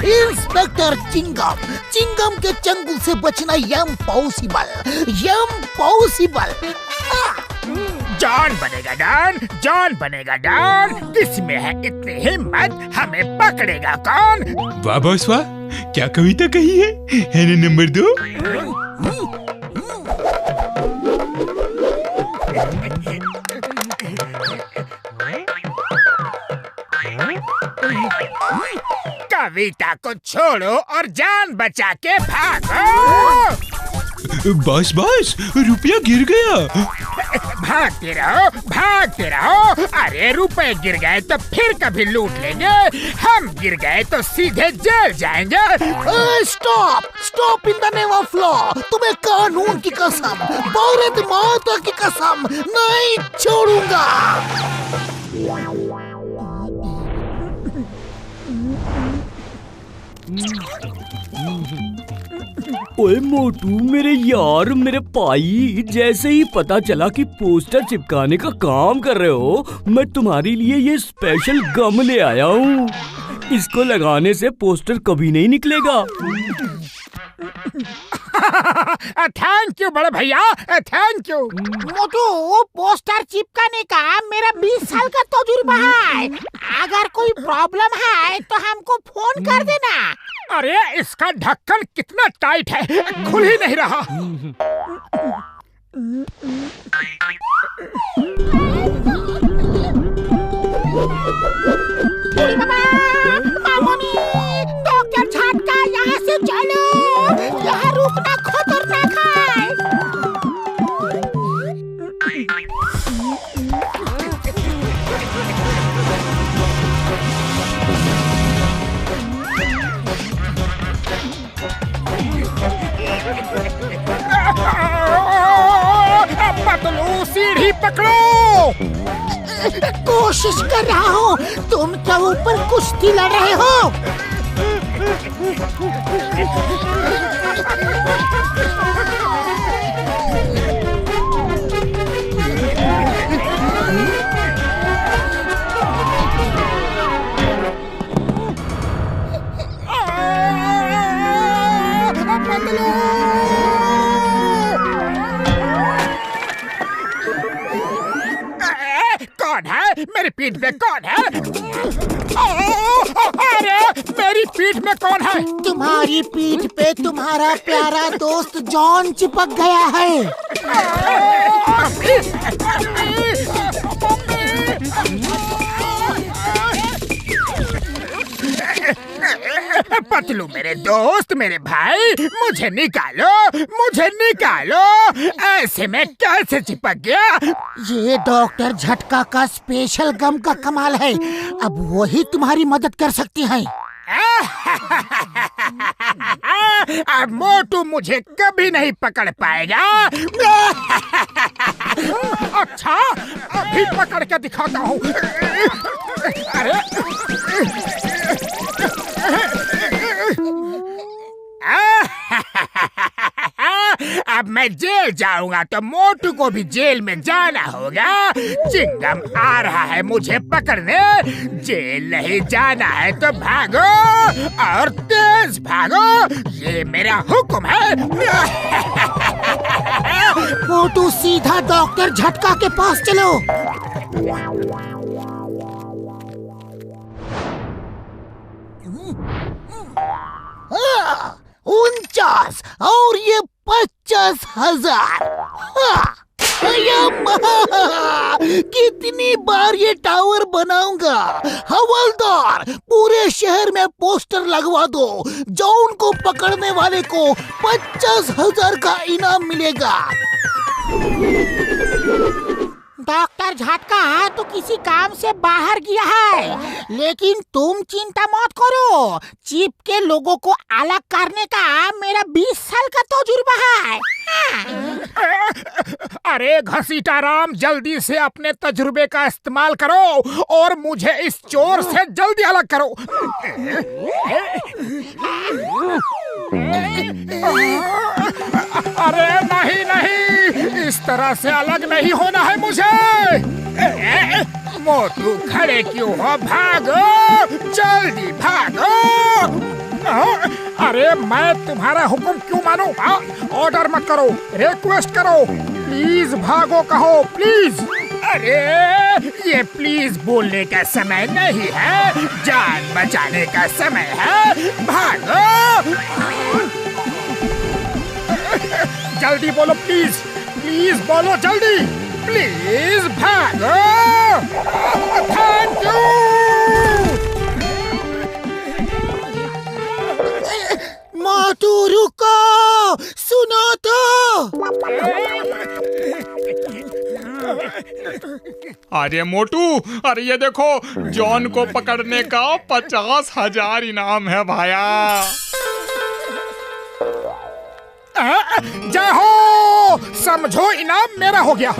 Inspector Chingam. Chingam के चंगुल से बचना इम्पॉसिबल। जॉन बनेगा डॉन, जॉन बनेगा डॉन। किसमें है इतनी हिम्मत, हमें पकड़ेगा कौन? वाह बॉस वाह, क्या कविता कही है ना नंबर 2? कविता को छोड़ो और जान बचा के भागो। बॉस बॉस, रुपया गिर गया। भागते रहो। अरे रुपए गिर गए तो फिर कभी लूट लेंगे, हम गिर गए तो सीधे जेल जाएंगे। Stop in the name of law. तुम्हें कानून की कसम, भारत माता की कसम, नहीं छोड़ूंगा। ओए मोटू, मेरे यार, मेरे भाई, जैसे ही पता चला कि पोस्टर चिपकाने का काम कर रहे हो, मैं तुम्हारे लिए ये स्पेशल गम ले आया हूँ। इसको लगाने से पोस्टर कभी नहीं निकलेगा। थैंक यू बड़े भैया, थैंक यू। मोटू, पोस्टर चिपकाने का मेरा 20 साल का तजुर्बा है। अगर कोई प्रॉब्लम है तो हमको फोन कर देना। अरे इसका ढक्कन कितना टाइट है, खुल ही नहीं रहा। मामूनी, डॉक्टर झटका, यहाँ से चलो। यहाँ रुकना खतरनाक है। पतलू, सीढ़ी पकड़ो। कोशिश कर रहा हूँ। तुम क्या ऊपर कुश्ती लड़ रहे हो? कौन है मेरी पीठ में? कौन है? अरे मेरी पीठ में कौन है? तुम्हारी पीठ पे तुम्हारा प्यारा दोस्त जॉन चिपक गया है। पतलू मेरे दोस्त, मेरे भाई, मुझे निकालो, मुझे निकालो। ऐसे में कैसे चिपक गया? ये डॉक्टर झटका का स्पेशल गम का कमाल है। अब वही तुम्हारी मदद कर सकती हैं। अब मोटू मुझे कभी नहीं पकड़ पाएगा। अच्छा, अभी पकड़ के दिखाता हूँ। अरे अब मैं जेल जाऊंगा तो मोटू को भी जेल में जाना होगा। चिंगम आ रहा है मुझे पकड़ने। जेल नहीं जाना है तो भागो और तेज भागो, ये मेरा हुक्म है। मोटू, सीधा डॉक्टर झटका के पास चलो। 49 और ये 50,000। कितनी बार ये टावर बनाऊंगा। हवलदार, पूरे शहर में पोस्टर लगवा दो। जॉन को पकड़ने वाले को 50,000 का इनाम मिलेगा। डॉक्टर झटका तो किसी काम से बाहर गया है, लेकिन तुम चिंता मत करो। चिप के लोगों को अलग करने का मेरा 20 साल का तजुर्बा है। अरे घसीटा राम, जल्दी से अपने तजुर्बे का इस्तेमाल करो और मुझे इस चोर से जल्दी अलग करो। अरे नहीं नहीं, इस तरह से अलग नहीं होना है मुझे। मोटू खड़े क्यों हो? भागो, जल्दी भागो। अरे मैं तुम्हारा हुक्म क्यों मानूं? ऑर्डर मत करो, रिक्वेस्ट करो, प्लीज भागो कहो, प्लीज। अरे ये प्लीज बोलने का समय नहीं है, जान बचाने का समय है, भागो। जल्दी बोलो प्लीज, प्लीज बोलो जल्दी, प्लीज भागो। Thank you. मोटू रुको, सुनो तो। अरे मोटू, अरे ये देखो, जॉन को पकड़ने का 50,000 इनाम है भाया। जय हो, समझो इनाम मेरा हो गया।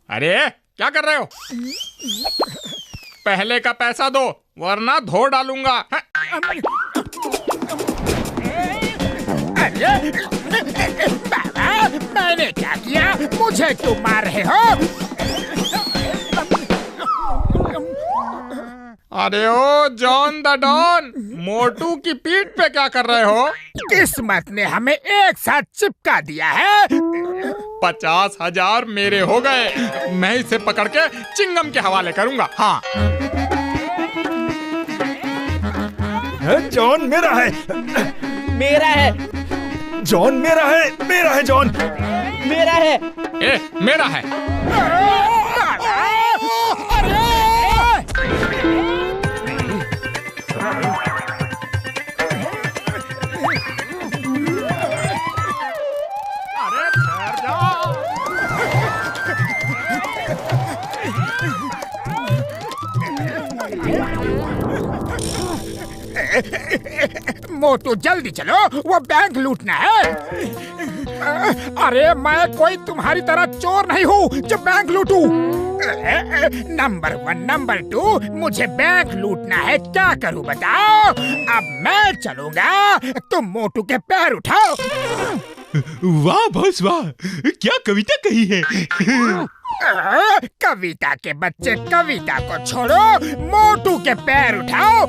अरे क्या कर रहे हो? पहले का पैसा दो वरना धो डालूंगा। अरे बाबा, मैंने क्या किया? मुझे क्यों मार रहे हो? अरे ओ जॉन द डॉन, मोटू की पीठ पे क्या कर रहे हो? किस्मत ने हमें एक साथ चिपका दिया है। 50,000 मेरे हो गए। मैं इसे पकड़ के चिंगम के हवाले करूंगा। हाँ, जॉन मेरा है, मेरा है, जॉन मेरा है, मेरा है जॉन, मेरा है। ए मेरा है। मोटू जल्दी चलो, वो बैंक लूटना है। अरे मैं कोई तुम्हारी तरह चोर नहीं हूँ जो बैंक लूटूं। नंबर 1, नंबर 2, मुझे बैंक लूटना है, क्या करूँ बताओ? अब मैं चलूंगा, तुम मोटू के पैर उठाओ। वाह बॉस वाह, क्या कविता कही है। कविता के बच्चे कविता को छोड़ो, मोटू के पैर उठाओ।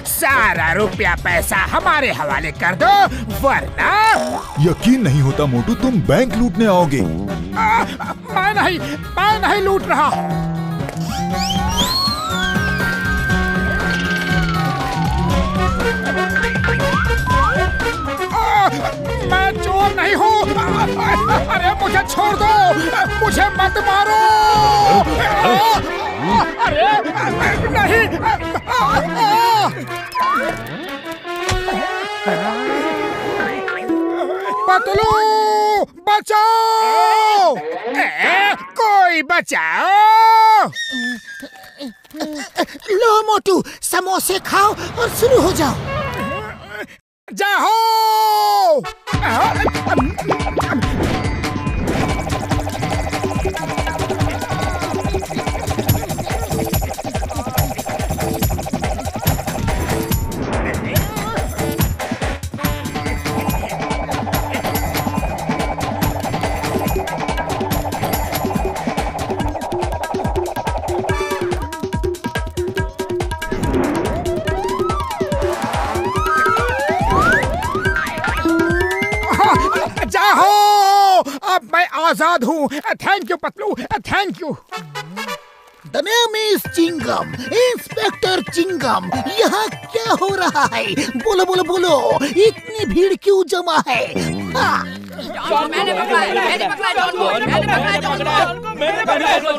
सारा रुपया पैसा हमारे हवाले कर दो, वरना। यकीन नहीं होता मोटू, तुम बैंक लूटने आओगे। मैं नहीं लूट रहा। मैं चोर नहीं हूँ। अरे मुझे छोड़ दो, मुझे मत मारो। अरे नहीं। पतलू बचाओ, कोई बचाओ। लो मोटू, समोसे खाओ और शुरू हो जाओ। जाओ। अब मैं आजाद हूँ। Thank you Patlu, thank you. The name is Chingum, inspector Chingum. यहाँ क्या हो रहा है? बोलो बोलो बोलो, इतनी भीड़ क्यों जमा है? मैंने पकड़ा है, मैंने पकड़ा जॉन को, मैंने पकड़ा जॉन को, मैंने पकड़ा जॉन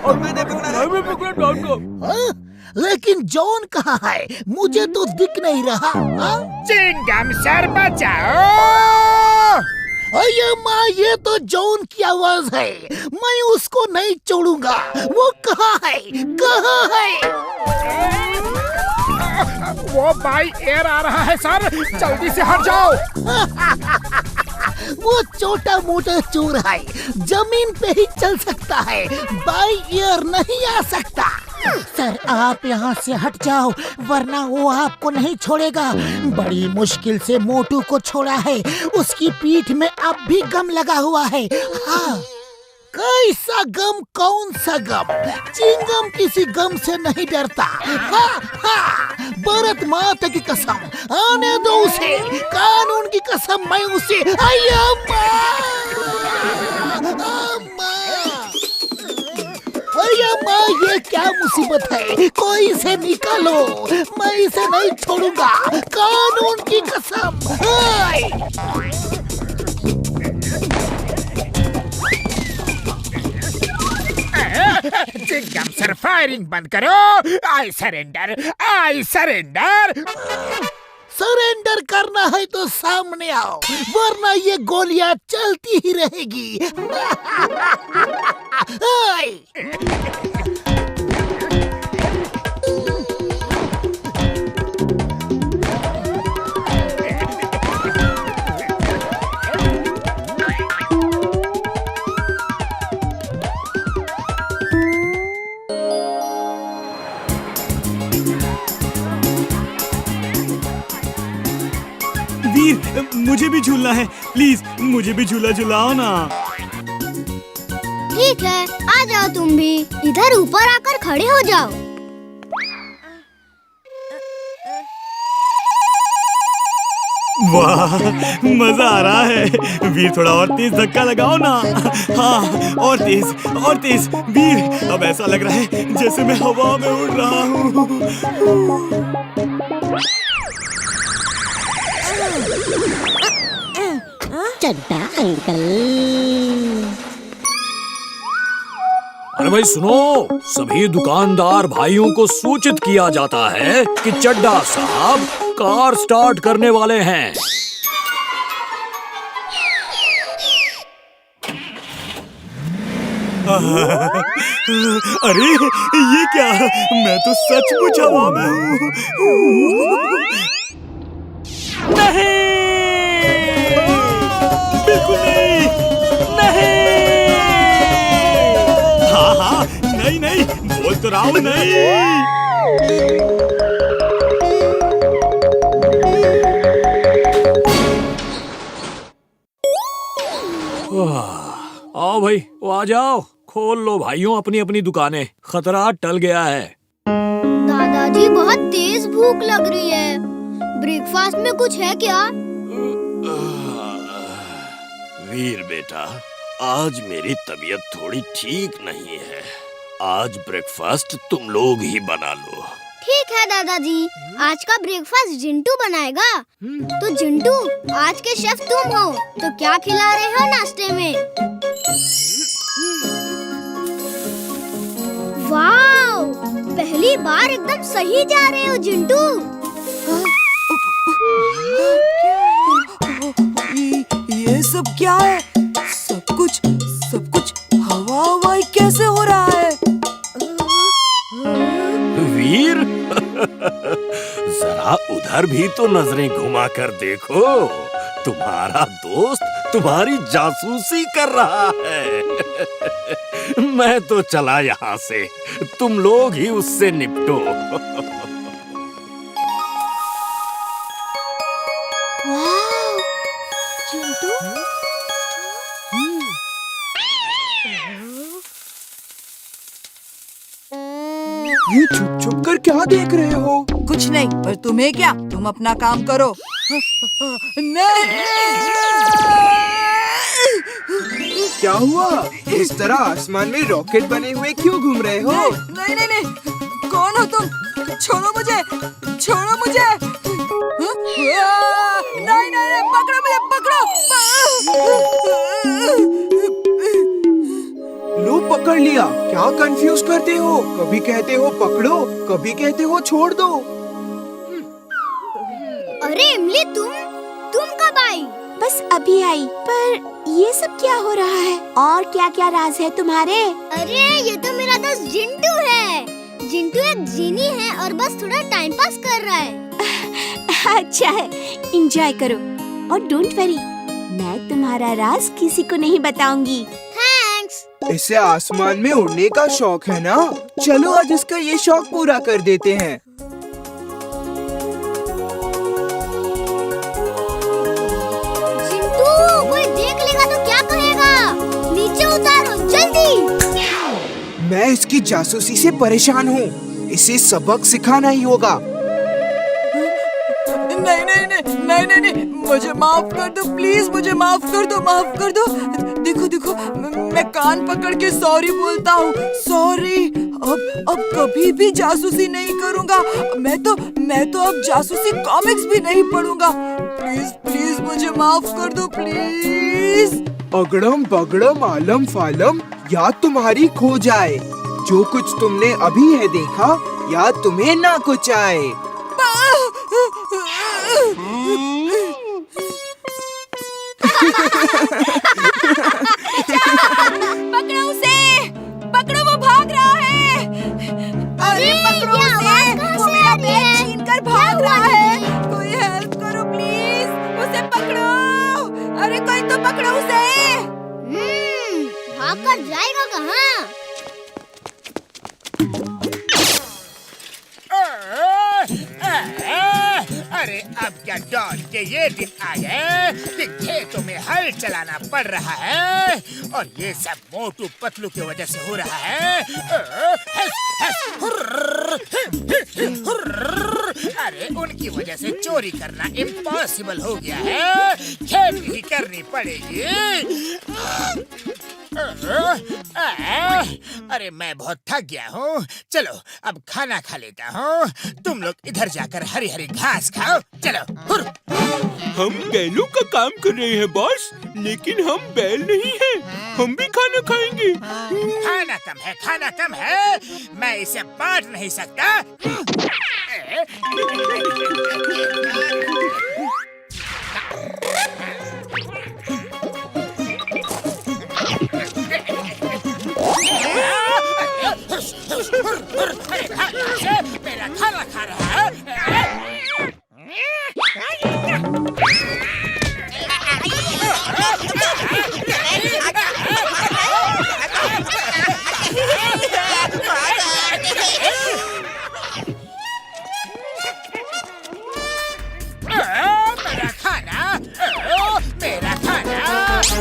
को, मैंने पकड़ा जॉन को। लेकिन जॉन कहाँ है? मुझे तो दिख नहीं रहा। चिंगम सर बचाओ। अये माँ, ये तो जॉन की आवाज है। मैं उसको नहीं छोड़ूंगा। वो कहाँ है? कहाँ है? वो बाई एयर आ रहा है सर, जल्दी से हट जाओ। वो छोटा मोटा चोर है, जमीन पे ही चल सकता है, बाई एयर नहीं आ सकता। सर आप यहाँ से हट जाओ वरना वो आपको नहीं छोड़ेगा। बड़ी मुश्किल से मोटू को छोड़ा है, उसकी पीठ में अब भी गम लगा हुआ है। हाँ, कैसा गम, कौन सा गम? चिंगम किसी गम से नहीं डरता। हाँ, हाँ, भारत माता की कसम, आने दो उसे, कानून की कसम, मैं उसे। अम्मा! अम्मा, ये क्या मुसीबत है? कोई इसे निकालो, मैं इसे नहीं छोड़ूंगा, कानून की कसम। चिंगम सर, फायरिंग बंद करो। I surrender, I surrender. Surrender करना है तो सामने आओ, वरना ये गोलियां चलती ही रहेगी। वीर, मुझे भी झूलना है, प्लीज मुझे भी झूला झुलाओ ना। ठीक है, आ जाओ तुम भी, इधर ऊपर आकर खड़े हो जाओ। वाह, मजा आ रहा है। वीर थोड़ा और तेज धक्का लगाओ ना। हाँ, और तेज और तेज। वीर, अब ऐसा लग रहा है जैसे मैं हवा में उड़ रहा हूँ। चड्डा अंकल। अरे भाई सुनो, सभी दुकानदार भाइयों को सूचित किया जाता है कि चड्डा साहब कार स्टार्ट करने वाले हैं। अरे ये क्या, मैं तो सचमुच हवा में हूँ। नहीं, बिल्कुल नहीं, नहीं। हाँ हाँ, नहीं नहीं, बोल तो रहा हूँ, नहीं। आओ भाई, वो आ जाओ, खोल लो भाइयों अपनी अपनी दुकानें, खतरा टल गया है। दादाजी, बहुत तेज भूख लग रही है, ब्रेकफास्ट में कुछ है क्या? वीर बेटा, आज मेरी तबीयत थोड़ी ठीक नहीं है, आज ब्रेकफास्ट तुम लोग ही बना लो। ठीक है दादाजी, आज का ब्रेकफास्ट जिंटू बनाएगा। तो जिंटू, आज के शेफ तुम हो, तो क्या खिला रहे हो नाश्ते में? वाव, पहली बार एकदम सही जा रहे हो जिंटू। ये सब क्या है? सब कुछ हवा हवाई कैसे हो रहा है? वीर, जरा उधर भी तो नजरें घुमा कर देखो, तुम्हारा दोस्त तुम्हारी जासूसी कर रहा है। मैं तो चला यहाँ से, तुम लोग ही उससे निपटो। वाव, जिंटू, ये छुप छुप कर क्या देख रहे हो? कुछ नहीं, पर तुम्हें क्या, तुम अपना काम करो। नहीं! क्या हुआ? इस तरह आसमान में रॉकेट बने हुए क्यों घूम रहे हो? नहीं नहीं नहीं, कौन हो तुम? छोड़ो मुझे, छोड़ो मुझे। नहीं नहीं, पकड़ो मुझे, पकड़ो। लो पकड़ लिया, क्या कंफ्यूज करते हो? कभी कहते हो पकड़ो, कभी कहते हो छोड़ दो। अरे इमली, तुम कब आई? बस अभी आई, पर ये सब क्या हो रहा है और क्या क्या राज है तुम्हारे? अरे ये तो मेरा दोस्त जिंटू है। जिंटू एक जीनी है और बस थोड़ा टाइम पास कर रहा है। अच्छा है, एंजॉय करो और डोंट वरी, मैं तुम्हारा राज किसी को नहीं बताऊंगी। थैंक्स। इसे आसमान में उड़ने का शौक है ना? चलो आज इसका ये शौक पूरा कर देते हैं। चिंटू, कोई देख लेगा तो क्या कहेगा? नीचे उतारो जल्दी। मैं इसकी जासूसी से परेशान हूँ। इसे सबक सिखाना ही होगा। नहीं, मुझे माफ कर दो प्लीज, मुझे माफ कर दो। देखो, मैं कान पकड़ के सॉरी बोलता हूँ। सॉरी, अब कभी भी जासूसी नहीं करूँगा। मैं तो अब जासूसी कॉमिक्स भी नहीं पढ़ूंगा। प्लीज मुझे माफ कर दो प्लीज। अगड़म बगड़म आलम फालम याद तुम्हारी खो जाए। जो कुछ तुमने अभी है देखा, याद तुम्हें ना कुछ आए। पकड़ो उसे, पकड़ो, वो भाग रहा है। अरे पकड़ो उसे, वो मेरा बैग छीनकर भाग रहा है। कोई हेल्प करो प्लीज, उसे पकड़ो। अरे कोई तो पकड़ो उसे। भागकर जाएगा कहाँ? अरे अब क्या डॉन के ये दिन आ गए कि खेतों में हल चलाना पड़ रहा है और ये सब मोटू पतलू की वजह से हो रहा है। अरे उनकी वजह से चोरी करना इम्पॉसिबल हो गया है। खेती ही करनी पड़ेगी। अरे मैं बहुत थक गया हूँ। चलो अब खाना खा लेता हूँ। तुम लोग इधर जाकर हरी हरी घास खाओ। चलो। हम बैलों का काम कर रहे हैं बॉस, लेकिन हम बैल नहीं हैं। हम भी खाना खाएंगे। खाना कम है। मैं इसे बांट नहीं सकता। मेरा खाना खा रहा है।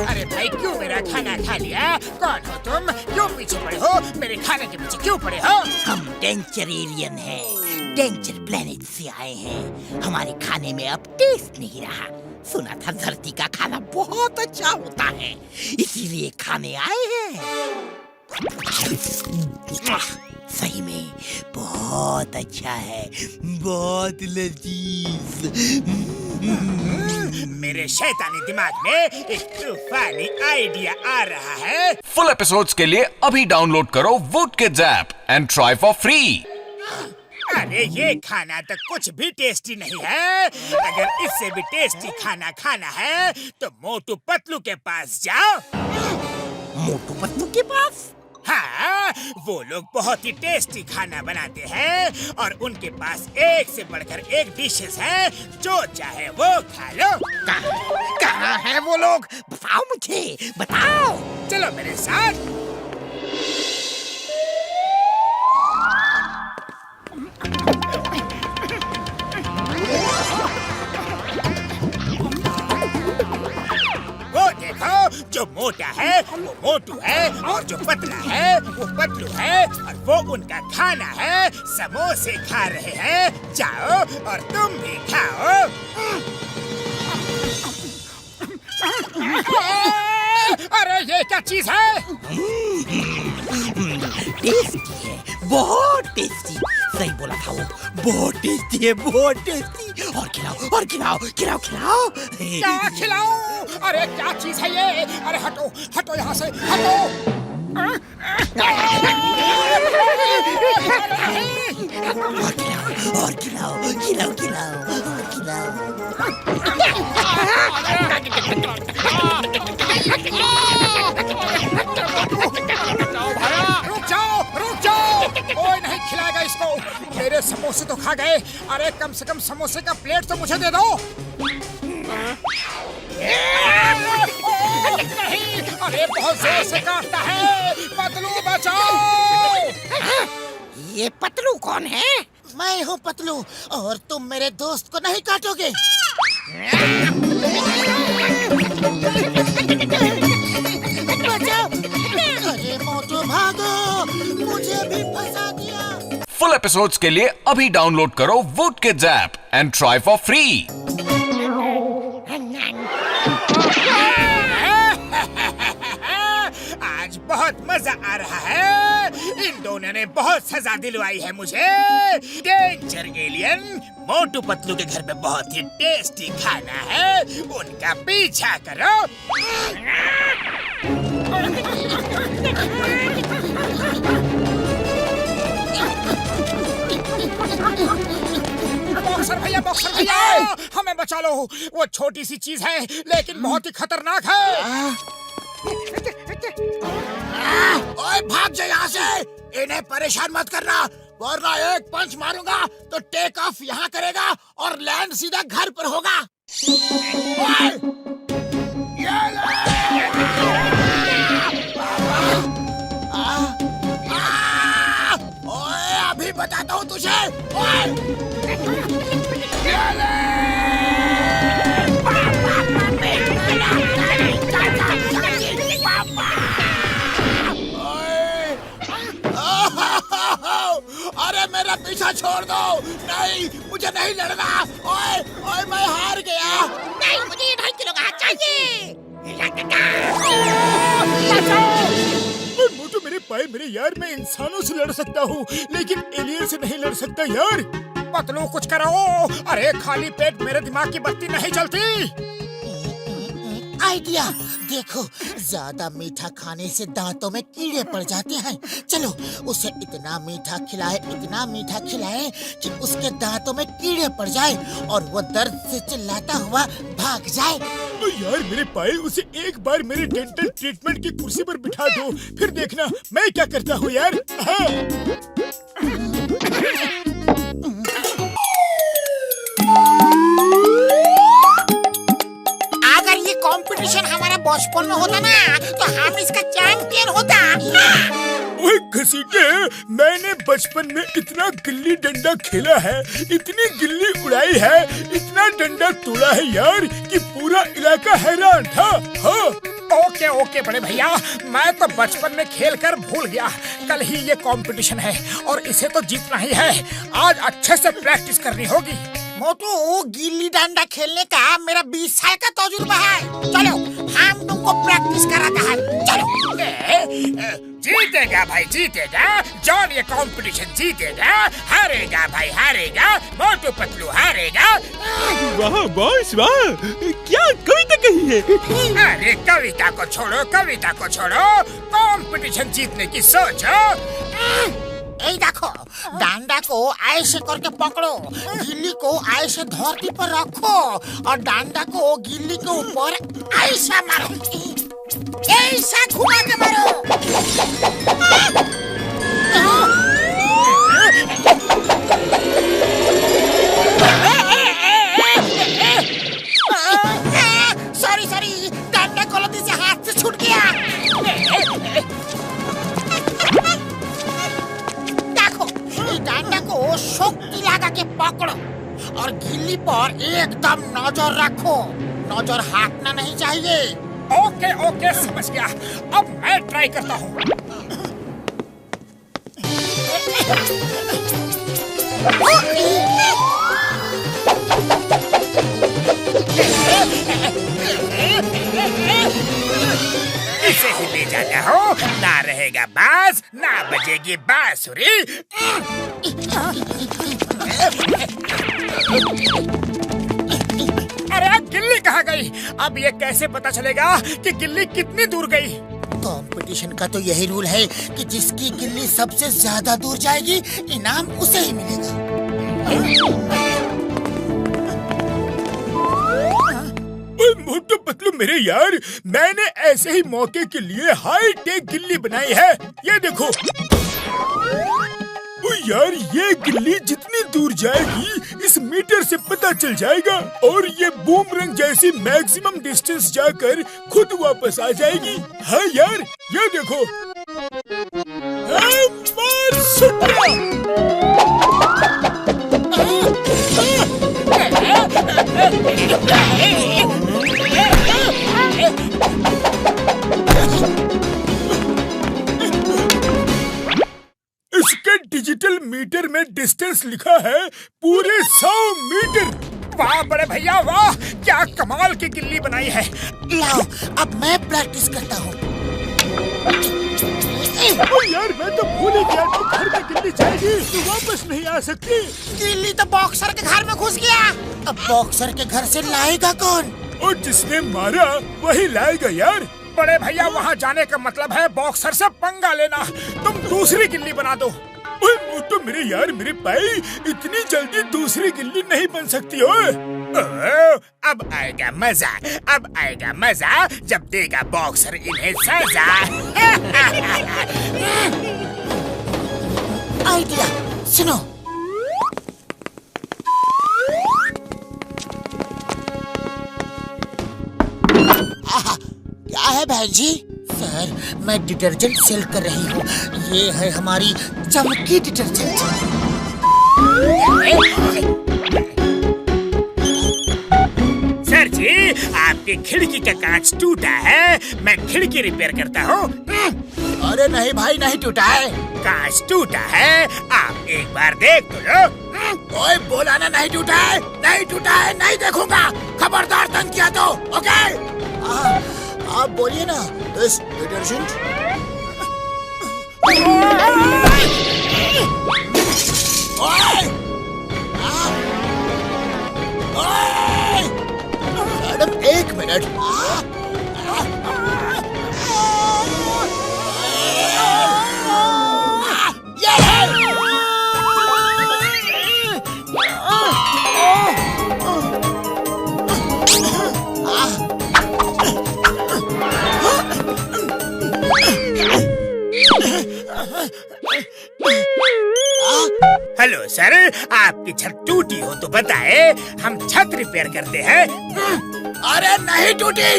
अरे भाई क्यों मेरा खाना खा लिया? कौन हो तुम? क्यों पीछे पड़े हो? मेरे खाने के पीछे क्यों पड़े हो? हम डेंजर एलियन हैं, डेंजर प्लेनेट से आए हैं। हमारे खाने में अब टेस्ट नहीं रहा। सुना था धरती का खाना बहुत अच्छा होता है, इसीलिए खाने आए हैं। सही में बहुत अच्छा है, बहुत लजीज। मेरे शैतानी दिमाग में एक तूफानी आइडिया आ रहा है। फुल एपिसोड्स के लिए अभी डाउनलोड करो would kids app and try for free. अरे ये खाना तो कुछ भी टेस्टी नहीं है। अगर इससे भी टेस्टी खाना खाना है तो मोटू पतलू के पास जाओ। मोटू पतलू के पास? हाँ, वो लोग बहुत ही टेस्टी खाना बनाते हैं और उनके पास एक से बढ़कर एक डिशेस है। जो चाहे वो खा लो। कहाँ है वो लोग? बताओ मुझे, बताओ। चलो मेरे साथ। वो देखो, जो मोटा है वो मोटू है और जो पतला है वो पतलू है और वो उनका खाना है। समोसे खा रहे हैं। जाओ और तुम भी खाओ। अरे ये क्या चीज है? टेस्टी है, बहुत टेस्टी। सही बोला था वो, बहुत टेस्टी है, बहुत टेस्टी। और खिलाओ और खिलाओ, खिलाओ खिलाओ। क्या खिलाऊं? अरे क्या चीज है ये? अरे हटो हटो यहाँ से, हटो। और खिलाओ, खिलाओ खिलाओ, खिलाओ। रुक जाओ। कोई नहीं खिलाएगा इसको। मेरे समोसे तो खा गए। अरे कम से कम समोसे का प्लेट तो मुझे दे दो। नहीं, अरे बहुत जोर से काटता है। पतलू बचाओ। ये पतलू कौन है? मैं हूँ पतलू और तुम मेरे दोस्त को नहीं काटोगे। बचाओ। अरे मोटू भागो, मुझे भी फंसा दिया। फुल एपिसोड्स के लिए अभी डाउनलोड करो would kids app and try for free. आज बहुत मजा आ रहा है। इन दोनों ने बहुत सजा दिलवाई है मुझे। डेंजर एलियन, मोटू पतलू के घर में बहुत ही टेस्टी खाना है, उनका पीछा करो। बॉक्सर भैया, हमें बचा लो। वो छोटी सी चीज है लेकिन बहुत ही खतरनाक है। ओए भाग जा यहाँ से, इन्हें परेशान मत करना वरना एक पंच मारूंगा तो टेक ऑफ यहाँ करेगा और लैंड सीधा घर पर होगा। ओए, ये ले! ओए अभी बताता हूँ तुझे। ओए, ये ले! अरे मेरा पीछा छोड़ दो। नहीं, मुझे नहीं लड़ना। ओए ओए मैं हार गया। नहीं, मुझे 2.5 किलो का चाहिए। मोटू मेरे पाए मेरे यार, मैं इंसानों से लड़ सकता हूँ लेकिन एलियन से नहीं लड़ सकता यार। पतलू कुछ करो। अरे खाली पेट मेरे दिमाग की बत्ती नहीं चलती। आइडिया देखो, ज्यादा मीठा खाने से दांतों में कीड़े पड़ जाते हैं। चलो उसे इतना मीठा खिलाए कि उसके दांतों में कीड़े पड़ जाए और वो दर्द से चिल्लाता हुआ भाग जाए। तो यार मेरे पाए, उसे एक बार मेरे डेंटल ट्रीटमेंट की कुर्सी पर बिठा दो, फिर देखना मैं क्या करता हूँ यार। कंपटीशन हमारा बचपन में होता ना तो हम इसका चैंपियन होता। ओए घसीटे, मैंने बचपन में इतना गिल्ली डंडा खेला है, इतनी गिल्ली उड़ाई है, इतना डंडा तोड़ा है यार कि पूरा इलाका हैरान था। हाँ। ओके बड़े भैया, मैं तो बचपन में खेलकर भूल गया। कल ही ये कंपटीशन है और इसे तो जीतना ही है। आज अच्छे से प्रैक्टिस करनी होगी। मोटू, गिल्ली डंडा खेलने का मेरा 20 साल का तजुर्बा है। चलो हम तुमको प्रैक्टिस कराता है। चलो। जीतेगा भाई जीतेगा, जॉन ये कंपटीशन जीतेगा। हारेगा भाई हारेगा, मोटू पतलू हारेगा। वाह बॉस वाह, क्या कविता कही है। अरे कविता को छोड़ो, कंपटीशन जीतने की सोचो। देखो, डंडा को ऐसे करके पकड़ो, गिल्ली को ऐसे धरती पर रखो और डंडा को गिल्ली के ऊपर ऐसा मारो, ऐसा घुमा के मारो। सॉरी, डंडा गलती से हाथ से छूट गया। डंडा को शक्ति लगा के पकड़ो और गिल्ली पर एकदम नजर रखो, नजर हटना नहीं चाहिए। ओके समझ गया। अब मैं ट्राई करता हूँ। इसे ही ले जाता हूँ, ना रहेगा बाज, ना बजेगी बांसुरी। अरे गिल्ली कहाँ गई? अब ये कैसे पता चलेगा कि गिल्ली कितनी दूर गई? कंपटीशन का तो यही रूल है कि जिसकी गिल्ली सबसे ज्यादा दूर जाएगी, इनाम उसे ही मिलेगा। मोटू पतलू मेरे यार, मैंने ऐसे ही मौके के लिए हाई टेक गिल्ली बनाई है। ये देखो। ओ यार, ये गिल्ली जितनी दूर जाएगी, इस मीटर से पता चल जाएगा और ये बूमरंग जैसी मैक्सिमम डिस्टेंस जाकर खुद वापस आ जाएगी। हाँ यार, ये देखो। हाँ, मार इसके डिजिटल मीटर में डिस्टेंस लिखा है पूरे 100 मीटर। वाह बड़े भैया वाह, क्या कमाल की गिल्ली बनाई है। लाओ अब मैं प्रैक्टिस करता हूँ। यार मैं तो भूल ही गया कि घर में गिल्ली जाएगी तो वापस नहीं आ सकती। गिल्ली तो बॉक्सर के घर में घुस गया। अब बॉक्सर के घर से लाएगा कौन? और जिसने मारा वही लाएगा यार। बड़े भैया वहाँ जाने का मतलब है बॉक्सर से पंगा लेना। तुम दूसरी गिल्ली बना दो। मोटू मेरे यार, मेरे भाई, इतनी जल्दी दूसरी गिल्ली नहीं बन सकती हो। अब आएगा मजा, अब आएगा मजा जब देगा बॉक्सर इन्हें सजा। आइडिया सुनो। क्या है बहन जी? सर मैं डिटर्जेंट सेल कर रही हूँ। ये है हमारी चमकी डिटर्जेंट। सर जी आपकी खिड़की का कांच टूटा है, मैं खिड़की रिपेयर करता हूँ। अरे नहीं भाई, नहीं टूटा है, कांच टूटा है, आप एक बार देख तो लो। कोई बोला ना नहीं टूटा है, नहीं टूटा है, नहीं देखूंगा, खबरदार तंग किया तो। ओके आप बोलिए ना इस डिटर्जेंट। मैडम एक मिनट। हेलो सर, आपकी छत टूटी हो तो बताए, हम छत रिपेयर करते हैं। अरे नहीं टूटी।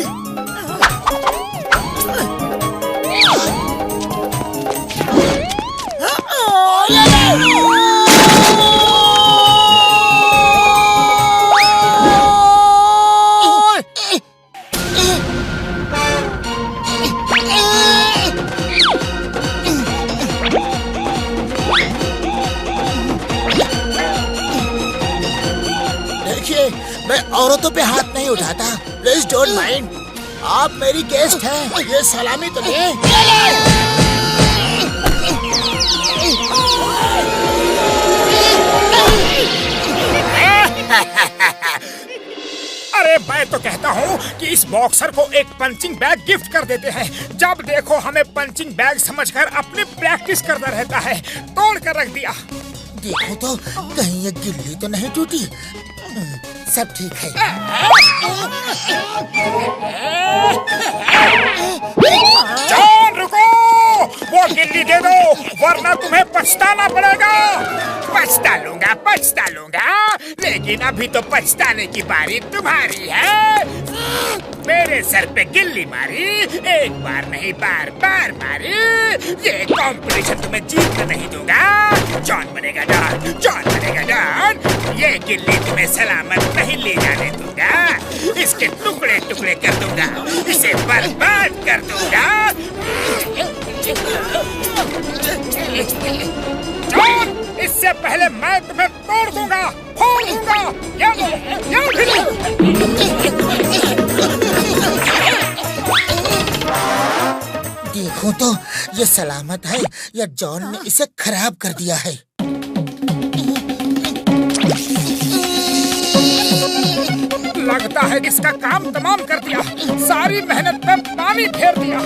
मैं औरतों पे हाथ नहीं उठाता, प्लीज डोंट माइंड। आप मेरी गेस्ट हैं, ये सलामी तो नहीं। अरे मैं तो कहता हूँ कि इस बॉक्सर को एक पंचिंग बैग गिफ्ट कर देते हैं। जब देखो हमें पंचिंग बैग समझकर अपनी प्रैक्टिस करता रहता है। तोड़ कर रख दिया। देखो तो कहीं ये गिल्ली तो नहीं टूटी। सब ठीक है। जान रुको, वो गिल्ली दे दो वरना तुम्हें पछताना पड़ेगा। पछता लूंगा, लेकिन अभी तो पछताने की बारी तुम्हारी है। मेरे सर पे गिल्ली मारी, एक बार नहीं बार बार मारी। ये कंपटीशन तुम्हें जीतने नहीं दूंगा। जॉन बनेगा डॉन। ये गिल्ली तुम्हें सलामत नहीं ले जाने दूंगा। इसके टुकड़े टुकड़े कर दूंगा, इसे बर्बाद कर दूंगा। जॉन, इससे पहले मैं तुम्हें तोड़ दूंगा, फोड़ दूंगा। देखो तो ये सलामत है या जॉन ने इसे खराब कर दिया है। लगता है इसका काम तमाम कर दिया। सारी मेहनत पे पानी फेर दिया।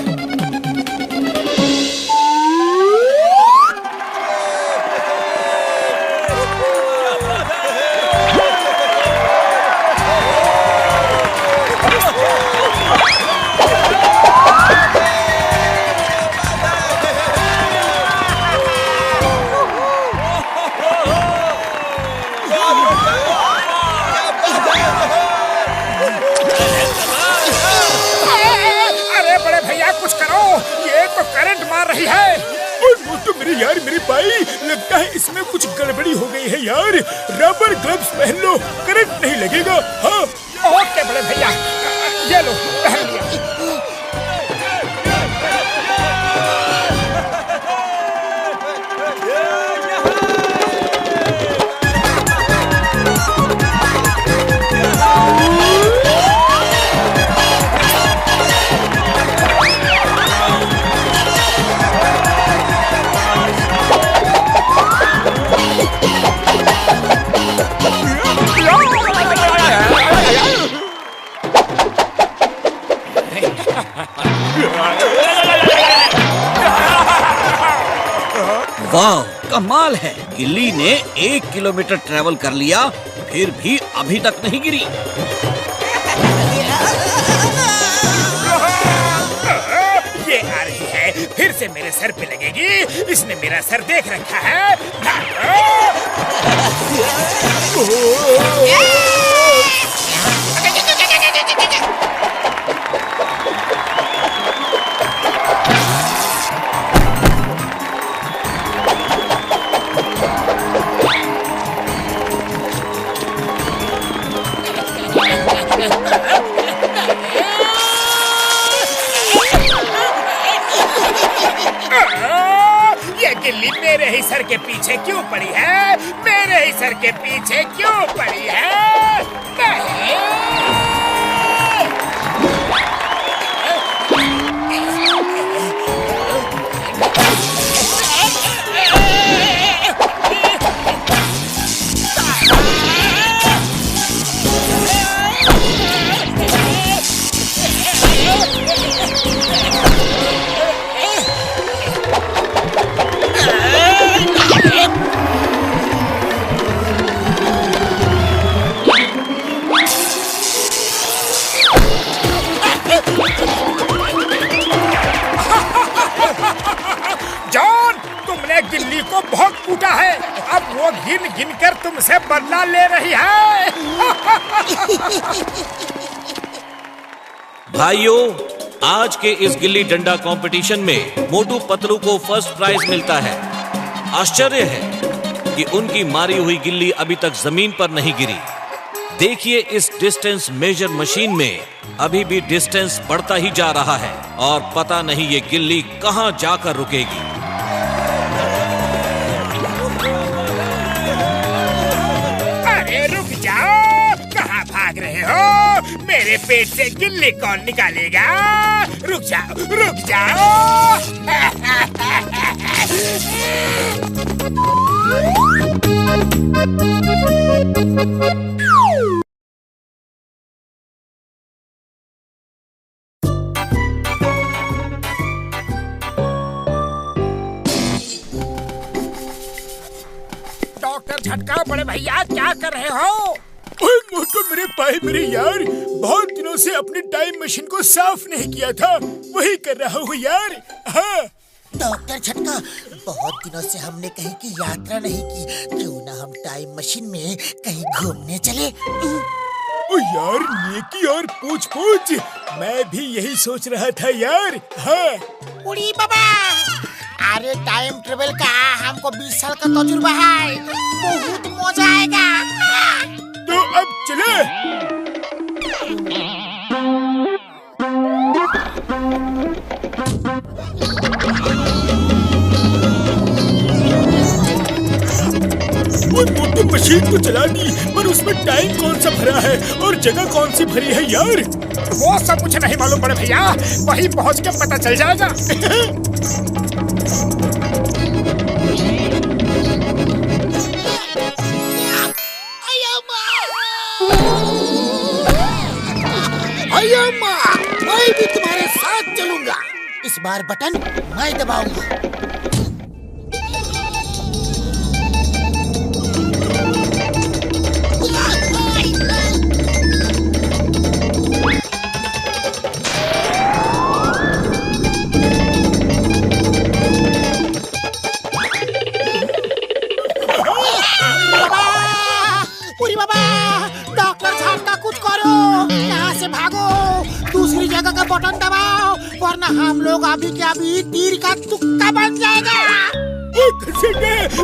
मार रही है। मोटू मेरे यार मेरी बाई, लगता है इसमें कुछ गड़बड़ी हो गई है यार। रबर ग्लव्स पहन लो, करंट नहीं लगेगा। हाँ ओके बड़े भैया, ये लो पहन लिया। वाह, कमाल है। गिल्ली ने 1 किलोमीटर ट्रेवल कर लिया, फिर भी अभी तक नहीं गिरी। ये आ रही है, फिर से मेरे सर पे लगेगी। इसने मेरा सर देख रखा है। ये गिल्ली मेरे ही सर के पीछे क्यों पड़ी है? मेरे ही सर के पीछे क्यों पड़ी है? नहीं। गिल्ली को बहुत कूटा है, अब वो गिन गिन कर तुमसे बदला ले रही है। भाइयों, आज के इस गिल्ली डंडा कंपटीशन में मोटू पतलू को फर्स्ट प्राइज मिलता है। आश्चर्य है कि उनकी मारी हुई गिल्ली अभी तक जमीन पर नहीं गिरी। देखिए, इस डिस्टेंस मेजर मशीन में अभी भी डिस्टेंस बढ़ता ही जा रहा है और पता नहीं ये गिल्ली कहां जाकर रुकेगी। भाग रहे हो? मेरे पेट से गिल्ली कौन निकालेगा? रुक जाओ, रुक जाओ। डॉक्टर झटका, बड़े भैया क्या कर रहे हो? मोटू मेरे भाई मेरे यार, बहुत दिनों से अपनी टाइम मशीन को साफ नहीं किया था, वही कर रहा हूँ यार। हाँ डॉक्टर झटका, बहुत दिनों से हमने कहीं की यात्रा नहीं की, क्यों ना हम टाइम मशीन में कहीं घूमने चले? ओ यार, नेकी और पूछ पूछ, मैं भी यही सोच रहा था यार। हाँ उड़ी बाबा, अरे टाइम ट्रेवल का हमको 20 साल का तजुर्बा है, बहुत मजा आएगा। तो अब चले। मोटू मशीन तो चला दी, पर उसमें टाइम कौन सा भरा है और जगह कौन सी भरी है यार? वो सब कुछ नहीं मालूम बड़े भैया, वहीं पहुंच के पता चल जाएगा। मैं भी तुम्हारे साथ चलूंगा। इस बार बटन मैं दबाऊंगा। दूसरी जगह का बटन दबाओ वरना वरना हम लोग अभी के अभी तीर का तुक्का बन जाएगा।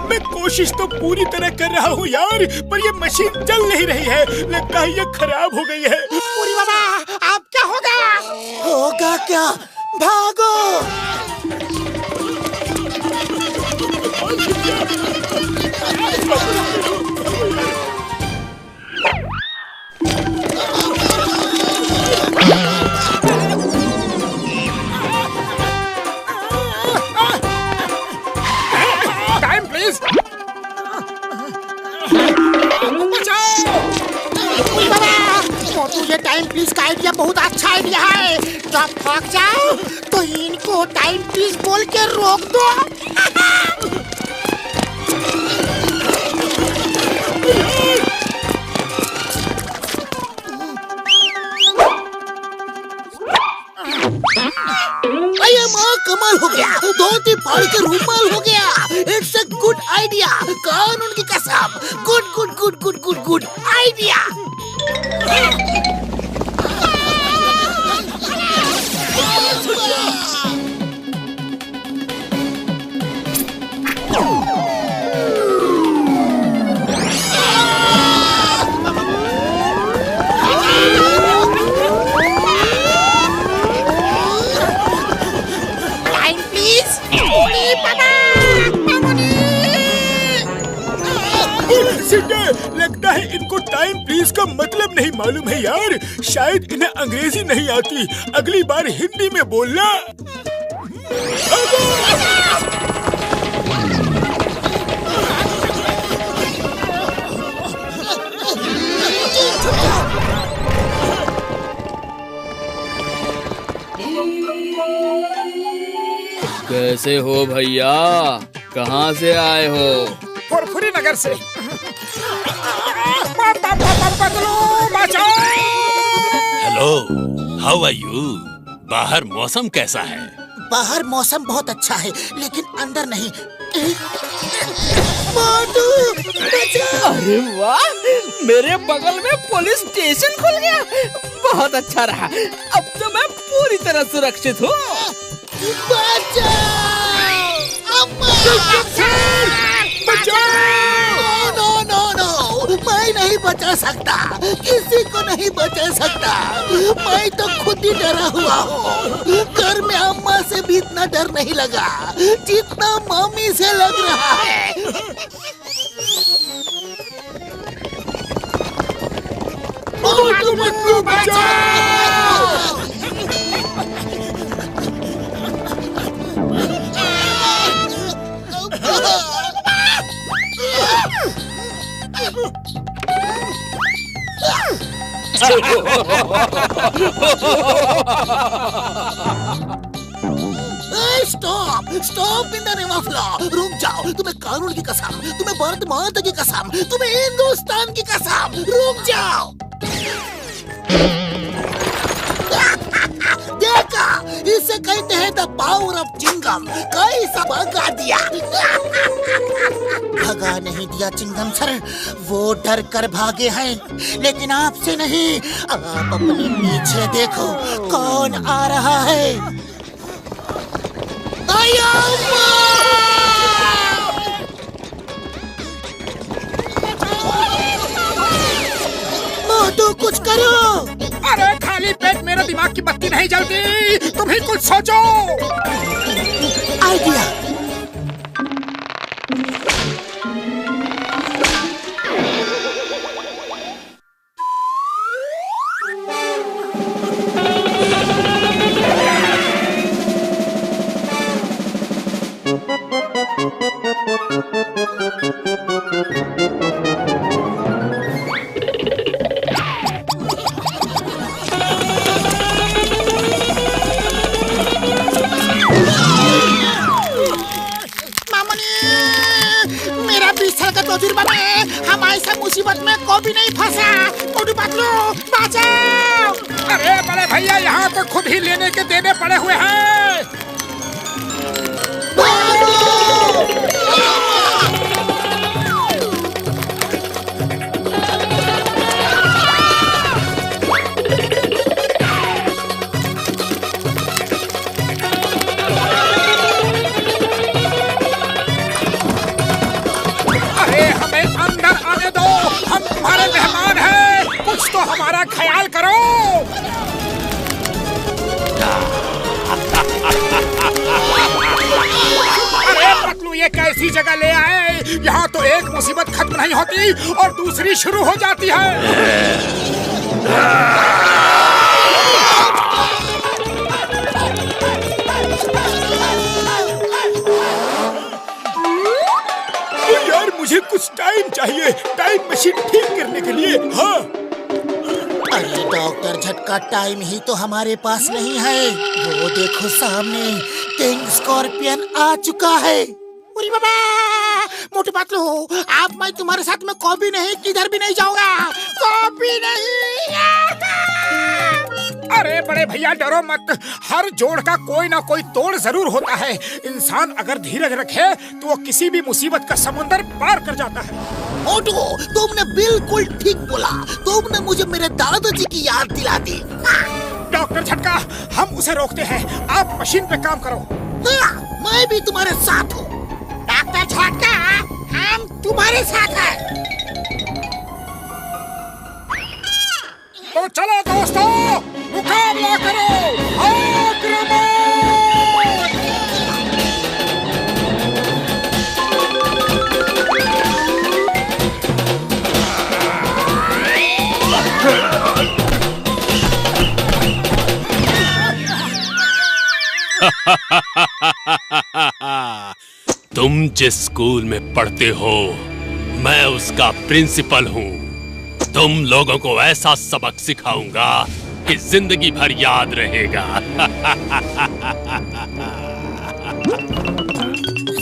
मैं कोशिश तो पूरी तरह कर रहा हूँ यार, पर ये मशीन चल नहीं रही है। लगता है ये खराब हो गई है। पूरी बाबा, अब क्या होगा? होगा क्या? भागो! Time please. मोटू, ये टाइम प्लीज का आइडिया बहुत अच्छा आइडिया है। जब भाग जाओ तो इनको टाइम प्लीज बोल के रोक दो। अरे माँ, कमाल हो गया। धोती फाड़ के रूमाल हो गया। It's a good idea. कानून की कसम। Good good good good good good idea. Time please. लगता है इनको टाइम प्लीज का मतलब नहीं मालूम है यार। शायद इन्हें अंग्रेजी नहीं आती। अगली बार हिंदी में बोलना। कैसे हो भैया? कहाँ से आए हो? फुरफुरी नगर से। Hello, how are you? बाहर मौसम कैसा है? बाहर मौसम बहुत अच्छा है, लेकिन अंदर नहीं। अरे वाह, मेरे बगल में पुलिस स्टेशन खुल गया। बहुत अच्छा रहा। अब तो मैं पूरी तरह सुरक्षित हूँ। नो नो नो, मैं नहीं बचा सकता। किसी को नहीं बचा सकता। मैं तो खुद ही डरा हुआ हूँ। घर में अम्मा से भी इतना डर नहीं लगा जितना मम्मी से लग रहा है। Stop stop in the name of law. रुक जाओ। तुम्हें कानून की कसम, तुम्हें भारत माता की कसम, तुम्हें हिंदुस्तान की कसम, रुक जाओ। देखा, इसे कहते हैं द पावर ऑफ चिंगम। कैसा भगा दिया। भगा नहीं दिया चिंगम सर, वो डर कर भागे हैं, लेकिन आपसे नहीं। आप अपने पीछे देखो, कौन आ रहा है। मोटू, कुछ करो। अरे खाली पेट मेरे दिमाग की बत्ती नहीं जलती। तुम ही कुछ सोचो। आइडिया। हम ऐसा मुसीबत में कभी नहीं फंसा। मोटू पतलू, बचाओ। अरे बड़े भैया, यहाँ तो खुद ही लेने के देने पड़े हुए हैं। तुम्हारे मेहमान हैं, कुछ तो हमारा ख्याल करो। अरे पतलू, ये कैसी जगह ले आए? यहाँ तो एक मुसीबत खत्म नहीं होती और दूसरी शुरू हो जाती है। यार मुझे कुछ टाइम चाहिए, टाइम मशीन ठीक करने के लिए। हाँ। अरे डॉक्टर झटका, टाइम ही तो हमारे पास नहीं है। वो देखो सामने किंग स्कॉर्पियन आ चुका है। अरे बाबा, मोटू पतलू, आप मैं तुम्हारे साथ में कभी नहीं, किधर भी नहीं जाऊंगा, कभी नहीं। अरे बड़े भैया डरो मत, हर जोड़ का कोई ना कोई तोड़ जरूर होता है। इंसान अगर धीरज रखे तो वो किसी भी मुसीबत का समुंदर पार कर जाता है। मोटू, तुमने बिल्कुल ठीक बोला, तुमने मुझे मेरे दादाजी की याद दिला दी। डॉक्टर झटका, हम उसे रोकते हैं, आप मशीन पे काम करो। मैं भी तुम्हारे साथ हूँ। डॉक्टर झटका, हम तुम्हारे साथ हैं। तो चलो दोस्तों, मुकाबला करो, आक्रमण! तुम जिस स्कूल में पढ़ते हो, मैं उसका प्रिंसिपल हूँ। तुम लोगों को ऐसा सबक सिखाऊंगा कि जिंदगी भर याद रहेगा।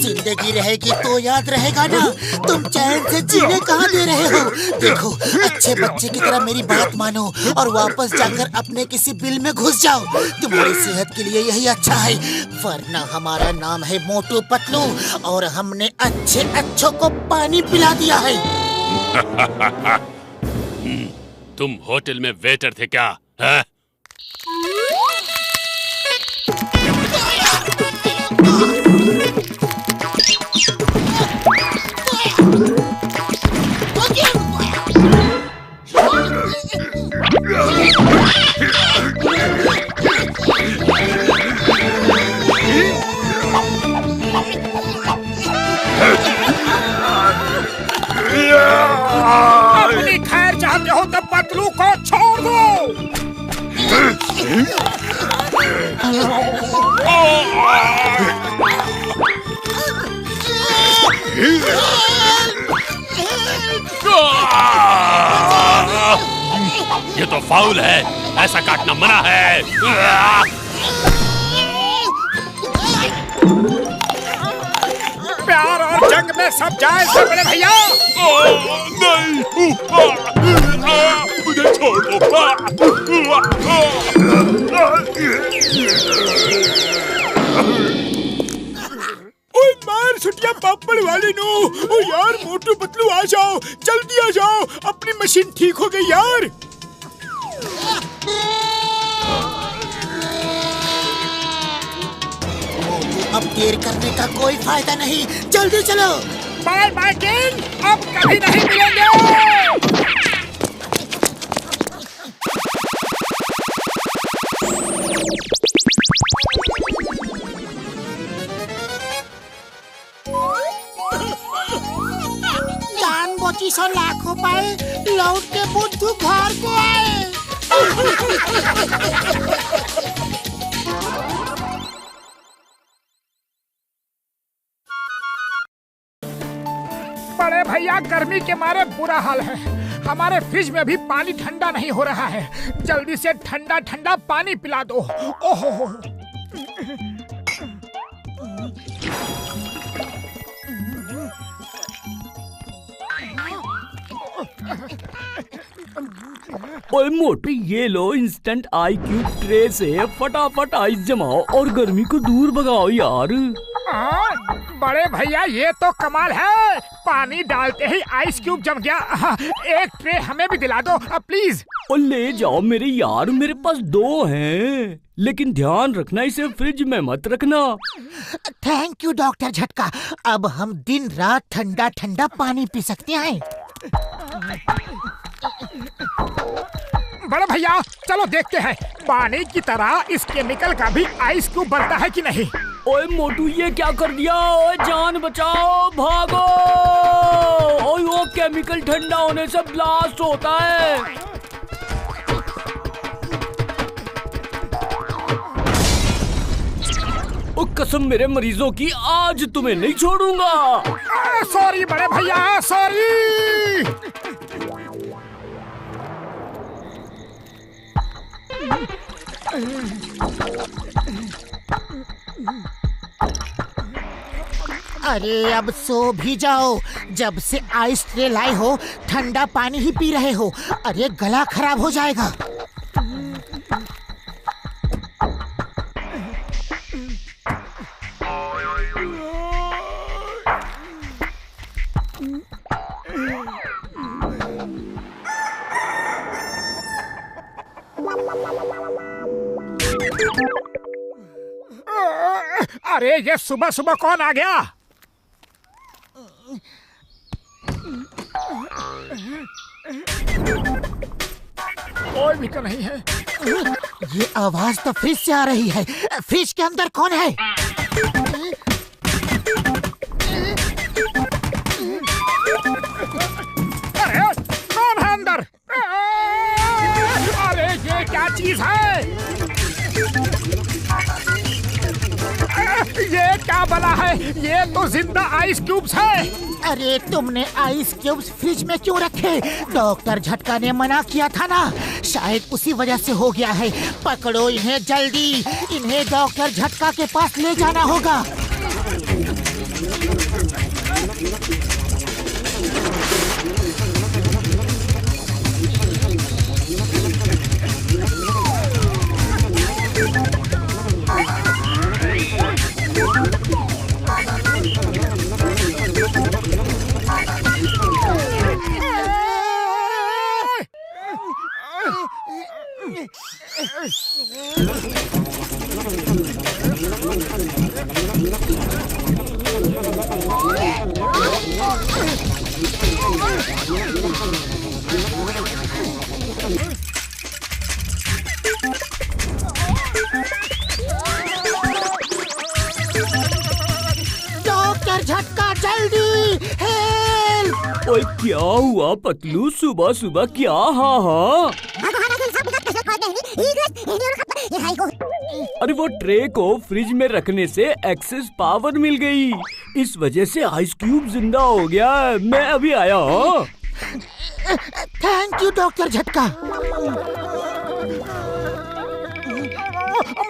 जिंदगी रहेगी तो याद रहेगा ना। तुम चैन से जीने कहाँ दे रहे हो? देखो, अच्छे बच्चे की तरह मेरी बात मानो और वापस जाकर अपने किसी बिल में घुस जाओ। तुम्हारी सेहत के लिए यही अच्छा है, वरना हमारा नाम है मोटू पतलू और हमने अच्छे अच्छों को पानी पिला दिया है। तुम होटल में वेटर थे क्या? है? अपनी खैर चाहते हो तो पतलू को छोड़ दो। ये तो फाउल है, ऐसा काटना मना है। प्यार और जंग में सब जाए बड़े भैया। नहीं, मुझे छोड़ दो। ओए मार छुटिया पापड़ वाले नो। ओ यार मोटू पतलू आ जाओ, जल्दी आ जाओ, अपनी मशीन ठीक हो गई यार। अब देर करने का कोई फायदा नहीं, जल्दी चलो। बाय बाय किंग, अब कभी नहीं मिलेंगे। जान बची सो लाखों पाए, लौट के बुद्धू घर को आए। बड़े भैया, गर्मी के मारे बुरा हाल है। हमारे फ्रिज में भी पानी ठंडा नहीं हो रहा है। जल्दी से ठंडा ठंडा पानी पिला दो। ओहो, ओए मोटू, ये लो इंस्टेंट आई क्यूब ट्रे से फटाफट आइस जमाओ और गर्मी को दूर भगाओ यार। बड़े भैया, ये तो कमाल है, पानी डालते ही आइस क्यूब जम गया। एक ट्रे हमें भी दिला दो प्लीज। और ले जाओ मेरे यार, मेरे पास 2 हैं, लेकिन ध्यान रखना इसे फ्रिज में मत रखना। थैंक यू डॉक्टर झटका, अब हम दिन रात ठंडा ठंडा पानी पी सकते हैं। बड़े भैया चलो देखते हैं पानी की तरह इस केमिकल का भी आइस क्यूब बनता है कि नहीं। ओए मोटू ये क्या कर दिया? ओए जान बचाओ, भागो! ओए वो केमिकल ठंडा होने से ब्लास्ट होता है। ओ कसम मेरे मरीजों की, आज तुम्हें नहीं छोड़ूंगा। सॉरी बड़े भैया, सॉरी। अरे अब सो भी जाओ, जब से आइस ट्रे लाए हो ठंडा पानी ही पी रहे हो। अरे गला खराब हो जाएगा। अरे ये सुबह सुबह कौन आ गया? कोई भी तो नहीं है। ये आवाज तो फ्रिज से आ रही है। फ्रिज के अंदर कौन है? अरे कौन है अंदर? अरे ये क्या चीज है? ये क्या बना है? ये तो जिंदा आइस क्यूब्स है। अरे तुमने आइस क्यूब्स फ्रिज में क्यों रखे? डॉक्टर झटका ने मना किया था ना, शायद उसी वजह से हो गया है। पकड़ो इन्हें जल्दी, इन्हें डॉक्टर झटका के पास ले जाना होगा। डॉक्टर झटका जल्दी, हेल्प! ओए क्या हुआ पतलू, सुबह सुबह क्या? हाँ हाँ, अरे वो ट्रे को फ्रिज में रखने से एक्सेस पावर मिल गई, इस वजह से आइस क्यूब जिंदा हो गया। मैं अभी आया हूँ। थैंक यू डॉक्टर झटका।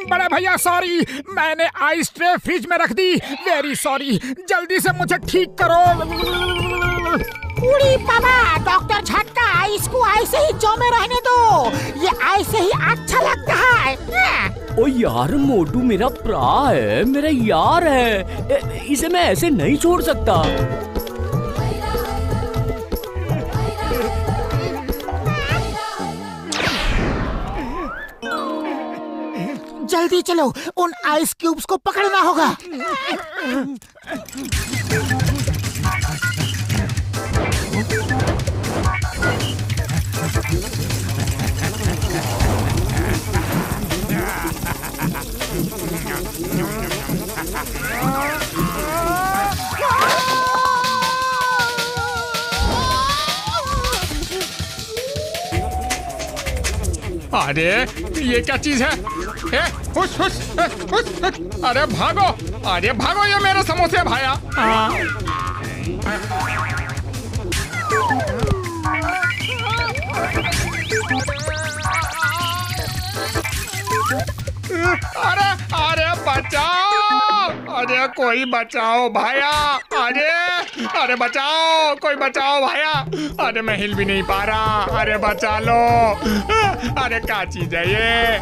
बड़े भैया सॉरी, मैंने आइस ट्रे फ्रिज में रख दी। वेरी सॉरी, जल्दी से मुझे ठीक करो। उड़ी बाबा, डॉक्टर झटका इसको ऐसे ही जमे रहने दो, ये ऐसे ही अच्छा लगता है। ओ यार मोटू मेरा प्रा है, मेरा यार है, इसे मैं ऐसे नहीं छोड़ सकता। जल्दी चलो, उन आइस क्यूब्स को पकड़ना होगा। अरे ये क्या चीज है? हुश हुश हुश, अरे भागो, अरे भागो, ये मेरे समोसे भाया। अरे अरे बचाओ, अरे कोई बचाओ भाया, अरे बचाओ, कोई बचाओ भाया। अरे मैं हिल भी नहीं पा रहा, अरे बचा लो। अरे क्या चीज है ये?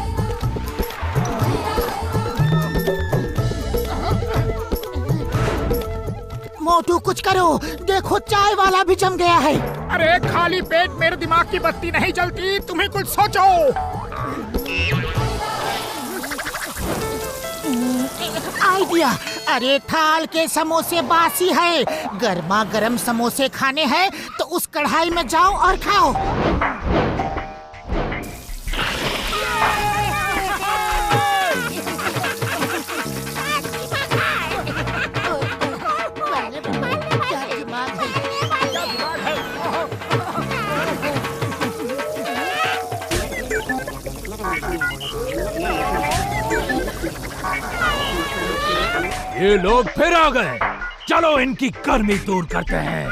मोटू कुछ करो, देखो चाय वाला भी जम गया है। अरे खाली पेट मेरे दिमाग की बत्ती नहीं जलती, तुम्हें कुछ सोचो। आइडिया। अरे थाल के समोसे बासी है, गर्मा गर्म समोसे खाने हैं तो उस कढ़ाई में जाओ और खाओ। ये लोग फिर आ गए। चलो इनकी गर्मी दूर करते हैं।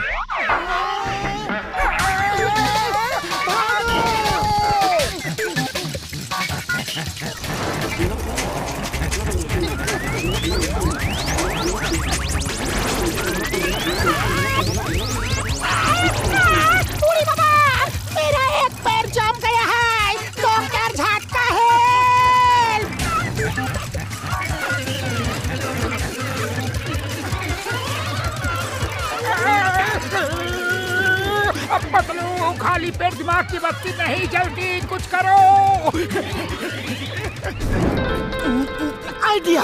उड़ी बाबा, मेरा एक पैर जम गया है। डॉक्टर झटका है। अब पतलू, खाली पेट दिमाग की बत्ती नहीं जलती, कुछ करो। आइडिया।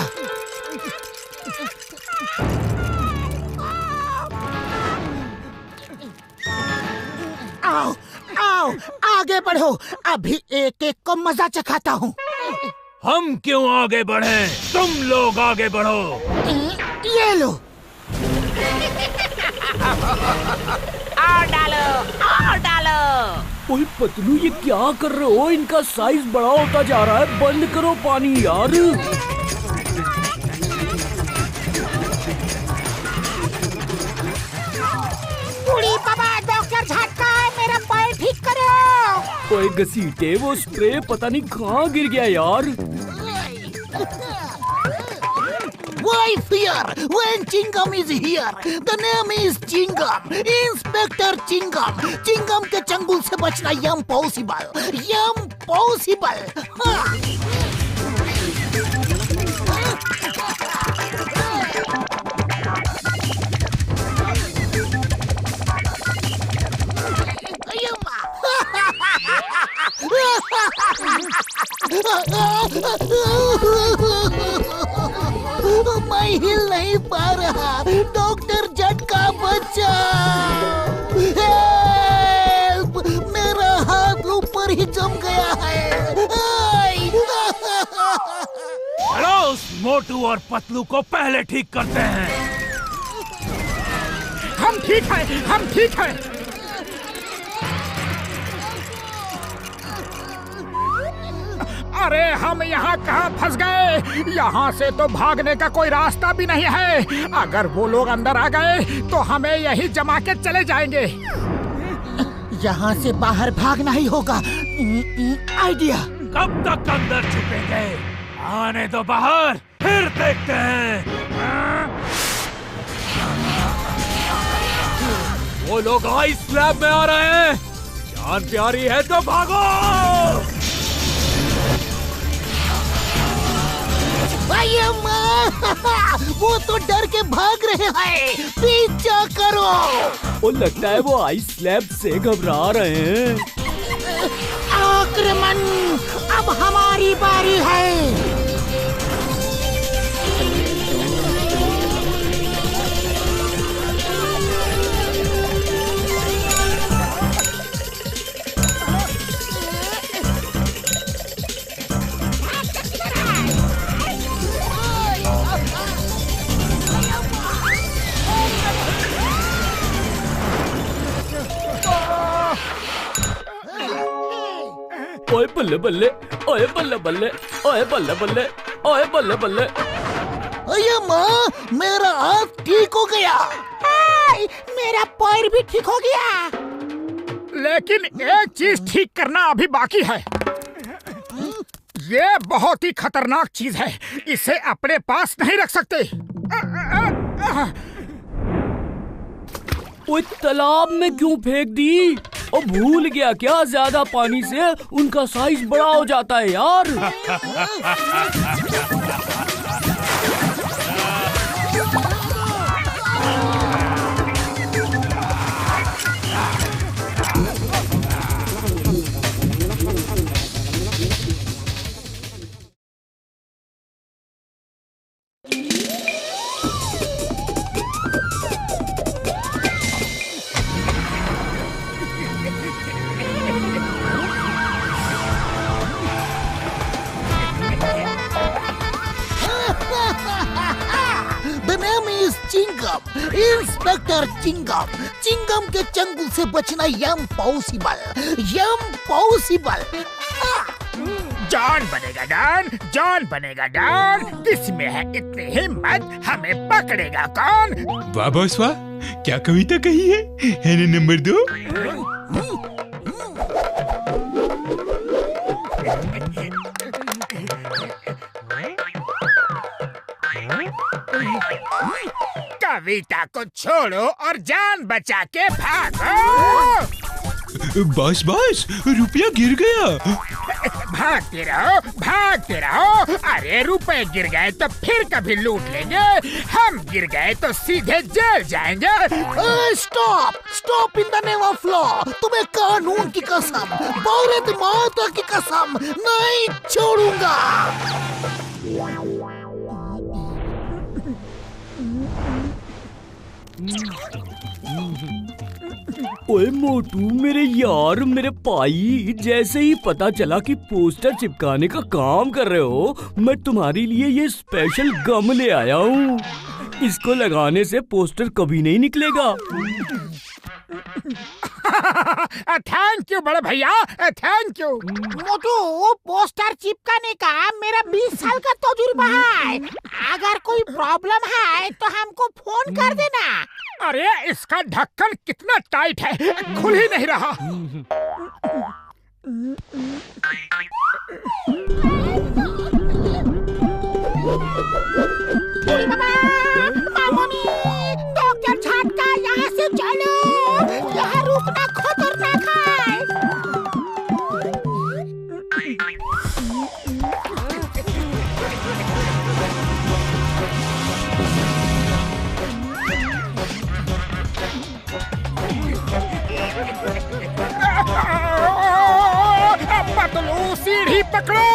आओ आओ, आगे बढ़ो, अभी एक एक को मजा चखाता हूँ। हम क्यों आगे बढ़े, तुम लोग आगे बढ़ो। ये लो। और डालो, और डालो। ओए पतलू, ये क्या कर रहे हो? इनका साइज बड़ा होता जा रहा है। बंद करो पानी यार। उड़ी बाबा, डॉक्टर झटका है, मेरा पैर ठीक करो। ओए घसीटे, वो स्प्रे पता नहीं कहाँ गिर गया यार। Why fear when Chingam is here? The name is Chingam, Inspector Chingam. Chingam के चंगुल से बचना impossible, impossible. मैं हिल नहीं पा रहा। डॉक्टर झटका बचाओ। हेल्प! मेरा हाथ ऊपर ही जम गया है। चलो उस मोटू और पतलू को पहले ठीक करते हैं। हम ठीक हैं, हम ठीक हैं। अरे हम यहाँ कहाँ फंस गए? यहाँ से तो भागने का कोई रास्ता भी नहीं है। अगर वो लोग अंदर आ गए तो हमें यही जमा के चले जाएंगे। यहाँ से बाहर भागना ही होगा। आइडिया। कब तक अंदर छुपेंगे? आने दो बाहर, फिर देखते हैं। वो लोग आइस लैब में आ रहे हैं। जान प्यारी है तो भागो। वो तो डर के भाग रहे हैं। पीछा करो। वो लगता है वो आइस स्लैब से घबरा रहे हैं। आक्रमण! अब हमारी बारी है। ओए बल्ले बल्ले, ओए बल्ले बल्ले, ओए बल्ले बल्ले, ओए बल्ले बल्ले। अये माँ, मेरा हाथ ठीक हो गया। मेरा पैर भी ठीक हो गया। लेकिन एक चीज ठीक करना अभी बाकी है। ये बहुत ही खतरनाक चीज है, इसे अपने पास नहीं रख सकते। ओए तालाब में क्यों फेंक दी? और भूल गया क्या, ज्यादा पानी से उनका साइज बड़ा हो जाता है यार। इंस्पेक्टर चिंगम। चिंगम के चंगुल से बचना इम्पॉसिबल। जॉन बनेगा डॉन, जॉन बनेगा डॉन। किसमें है इतनी हिम्मत, हमें पकड़ेगा कौन? वाह बॉस वाह, क्या कविता कही है ना नंबर 2? कविता को छोड़ो और जान बचा के भागो। बॉस रुपया गिर गया। भागते रहो। अरे रुपए गिर गए तो फिर कभी लूट लेंगे, हम गिर गए तो सीधे जेल जाएंगे। Stop in the name of law. तुम्हें कानून की कसम, भारत माता की कसम नहीं छोड़ूंगा। ओए मोटू मेरे यार, मेरे भाई, जैसे ही पता चला कि पोस्टर चिपकाने का काम कर रहे हो, मैं तुम्हारे लिए ये स्पेशल गम ले आया हूँ। इसको लगाने से पोस्टर कभी नहीं निकलेगा। थैंक यू बड़े भैया, थैंक यू। मोटू, पोस्टर चिपकाने का मेरा 20 साल का तजुर्बा है। अगर कोई प्रॉब्लम है तो हमको फोन कर देना। अरे इसका ढक्कन कितना टाइट है, खुल ही नहीं रहा। मामूनी, डॉक्टर झटका, यहाँ से चलो। यहाँ रुकना खतरनाक है। पतलू सीढ़ी पकड़ो।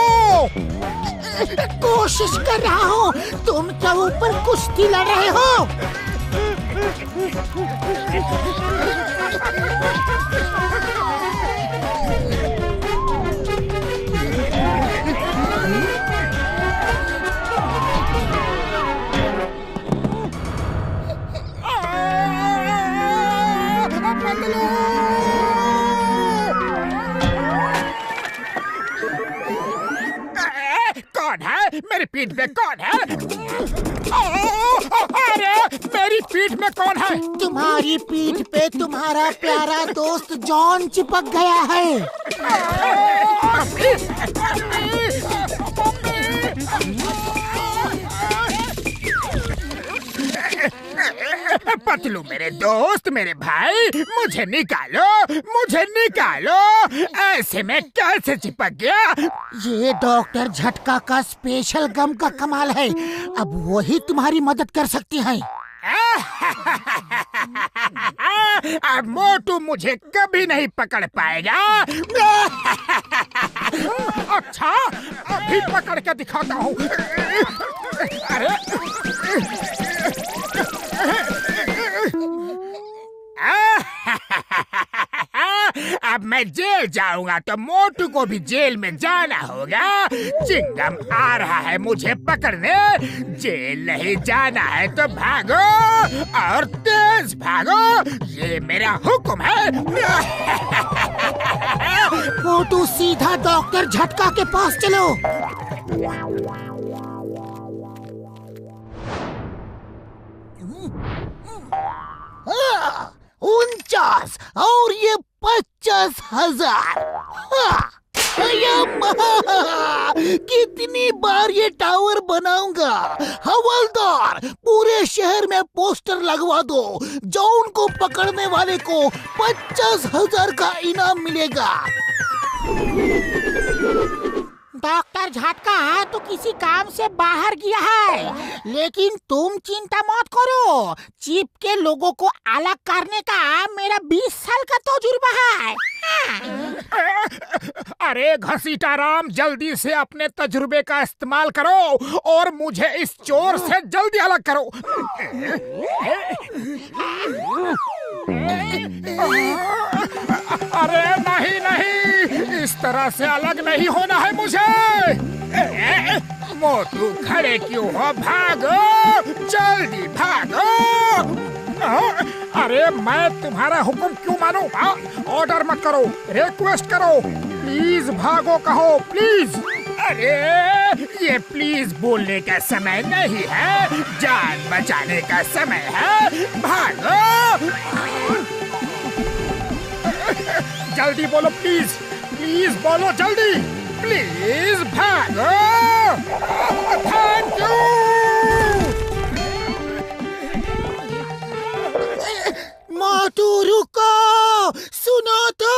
कोशिश कर रहा हूँ। तुम क्या ऊपर कुश्ती लड़ रहे हो? कौन है मेरी पीठ पे? कौन है? अरे मेरी पीठ में कौन है? तुम्हारी पीठ पे तुम्हारा प्यारा दोस्त जॉन चिपक गया है। पतलू मेरे दोस्त, मेरे भाई, मुझे निकालो, मुझे निकालो। ऐसे में कैसे चिपक गया? ये डॉक्टर झटका का स्पेशल गम का कमाल है। अब वही तुम्हारी मदद कर सकती हैं। अब मोटू मुझे कभी नहीं पकड़ पाएगा। अच्छा, अभी पकड़ के दिखाता हूँ। अरे अब मैं जेल जाऊंगा तो मोटू को भी जेल में जाना होगा। चिंगम आ रहा है मुझे पकड़ने। जेल नहीं जाना है तो भागो और तेज भागो, ये मेरा हुक्म है। मोटू सीधा डॉक्टर झटका के पास चलो। 49 और ये 50,000। कितनी बार ये टावर बनाऊंगा। हवलदार, पूरे शहर में पोस्टर लगवा दो। जॉन को पकड़ने वाले को 50,000 का इनाम मिलेगा। डॉक्टर झटका तो किसी काम से बाहर गया है, लेकिन तुम चिंता मत करो। चिप के लोगों को अलग करने का मेरा 20 साल का तजुर्बा है। अरे घसीटा राम, जल्दी से अपने तजुर्बे का इस्तेमाल करो और मुझे इस चोर से जल्दी अलग करो। अरे नहीं नहीं, इस तरह से अलग नहीं होना है मुझे। मोटू खड़े क्यों हो? भागो, जल्दी भागो। अरे मैं तुम्हारा हुक्म क्यों मानूं? ऑर्डर मत करो, रिक्वेस्ट करो, प्लीज भागो कहो, प्लीज। अरे ये प्लीज बोलने का समय नहीं है, जान बचाने का समय है, भागो। जल्दी बोलो प्लीज, प्लीज बोलो जल्दी, प्लीज भागो। Thank you. मोटू रुको, सुनो तो।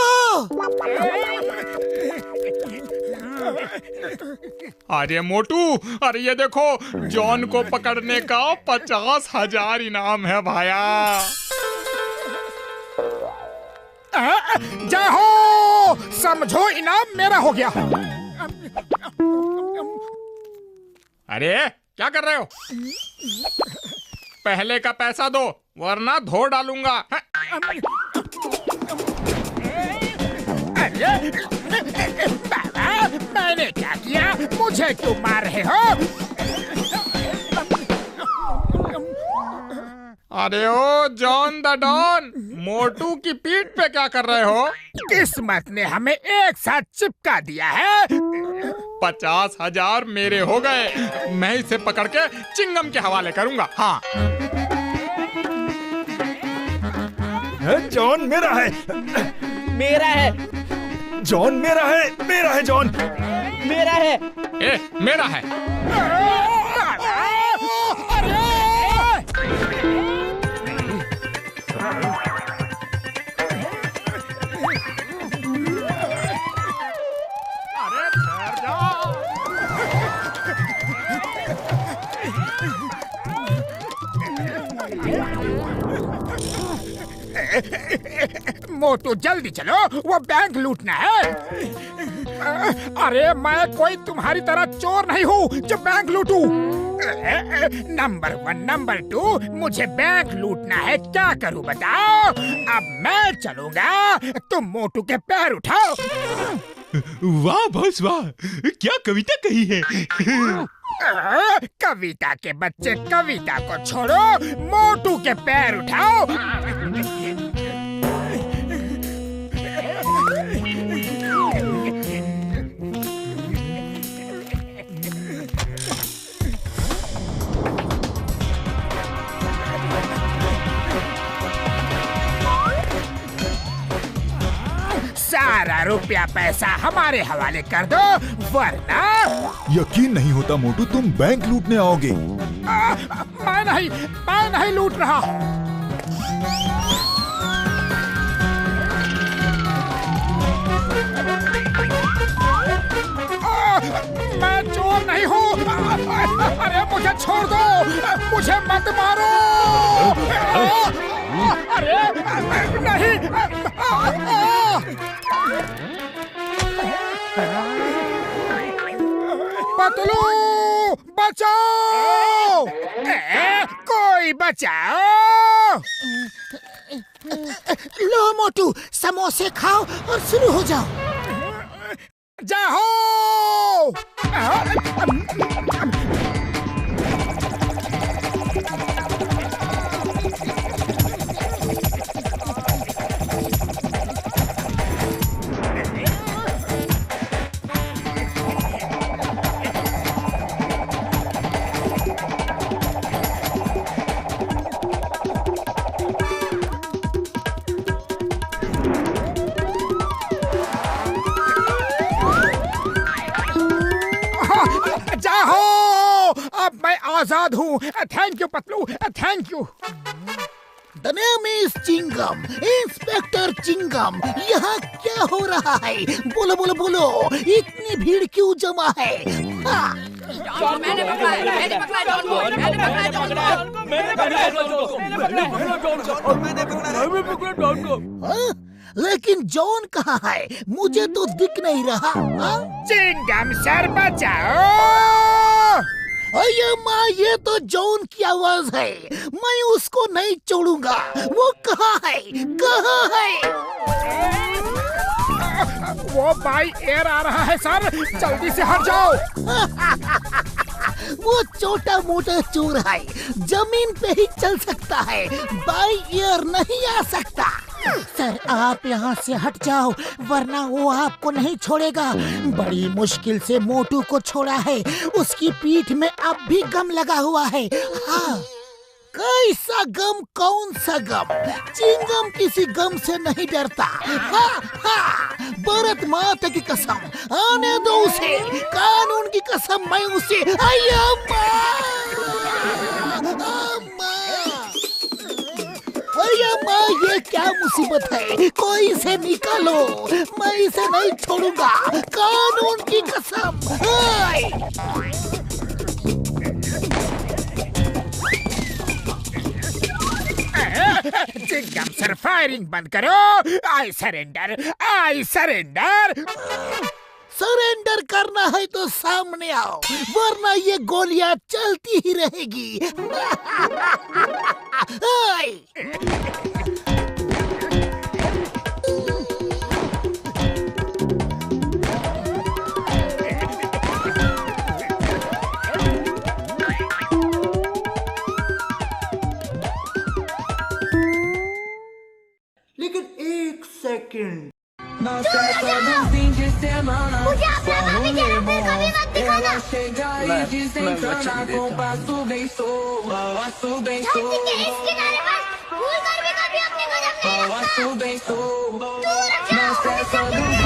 अरे मोटू, अरे ये देखो, जॉन को पकड़ने का 50,000 इनाम है भाया। जाओ, समझो इनाम मेरा हो गया। अरे क्या कर रहे हो? पहले का पैसा दो वरना धो डालूंगा। अरे बाबा, मैंने क्या किया? मुझे क्यों मार रहे हो? अरे ओ जॉन द डॉन, मोटू की पीठ पे क्या कर रहे हो? किस्मत ने हमें एक साथ चिपका दिया है। 50,000 मेरे हो गए। मैं इसे पकड़ के चिंगम के हवाले करूंगा। हाँ, जॉन मेरा है, मेरा है, जॉन मेरा है, मेरा है जॉन, मेरा है, ए मेरा है। मोटू जल्दी चलो, वो बैंक लूटना है। अरे मैं कोई तुम्हारी तरह चोर नहीं हूँ जो बैंक लूटूं। नंबर 1, नंबर 2, मुझे बैंक लूटना है, क्या करूँ बताओ? अब मैं चलूंगा, तुम मोटू के पैर उठाओ। वाह बॉस वाह, क्या कविता कही है। कविता के बच्चे कविता को छोड़ो, मोटू के पैर उठाओ। सारा रुपया पैसा हमारे हवाले कर दो, वरना। यकीन नहीं होता मोटू, तुम बैंक लूटने आओगे। मैं नहीं लूट रहा। मैं चोर नहीं हूँ। अरे मुझे छोड़ दो, मुझे मत मारो। अरे नहीं। पतलू बचाओ, कोई बचाओ। लो मोटू, समोसे खाओ और शुरू हो जाओ। जाओ। अब मैं आजाद हूँ। Thank you Patlu, thank you. The name is Chingum, inspector Chingum. यहाँ क्या हो रहा है? बोलो बोलो बोलो, इतनी भीड़ क्यों जमा है? मैंने पकड़ा है, मैंने पकड़ा है जॉन को, मैंने पकड़ा है जॉन को, मैंने पकड़ा है जॉन को। लेकिन जॉन कहाँ है? मुझे तो दिख नहीं रहा। चिंगम सर बचाओ। अये माँ, ये तो जॉन की आवाज है। मैं उसको नहीं छोड़ूंगा। वो कहाँ है? कहाँ है? वो बाई एयर आ रहा है सर, जल्दी से हट जाओ। वो छोटा मोटा चोर है, जमीन पे ही चल सकता है, बाई एयर नहीं आ सकता। सर आप यहाँ से हट जाओ वरना वो आपको नहीं छोड़ेगा। बड़ी मुश्किल से मोटू को छोड़ा है, उसकी पीठ में अब भी गम लगा हुआ है। हाँ, कैसा गम, कौन सा गम? चिंगम किसी गम से नहीं डरता। हाँ हाँ, भारत माता की कसम, आने दो उसे, कानून की कसम, मैं उसे। अम्मा, ये क्या मुसीबत है? कोई इसे निकालो, मैं इसे नहीं छोड़ूंगा, कानून की कसम। चिंगम सर, फायरिंग बंद करो। I surrender, I surrender. Surrender करना है तो सामने आओ, वरना ये गोलियां चलती ही रहेगी। लेकिन एक सेकंड, मुझे अपना कभी कभी मत दिखाना। धरती के इस किनारे पर भूल कर भी कभी अपने कदम नहीं रखना। दूर रखो।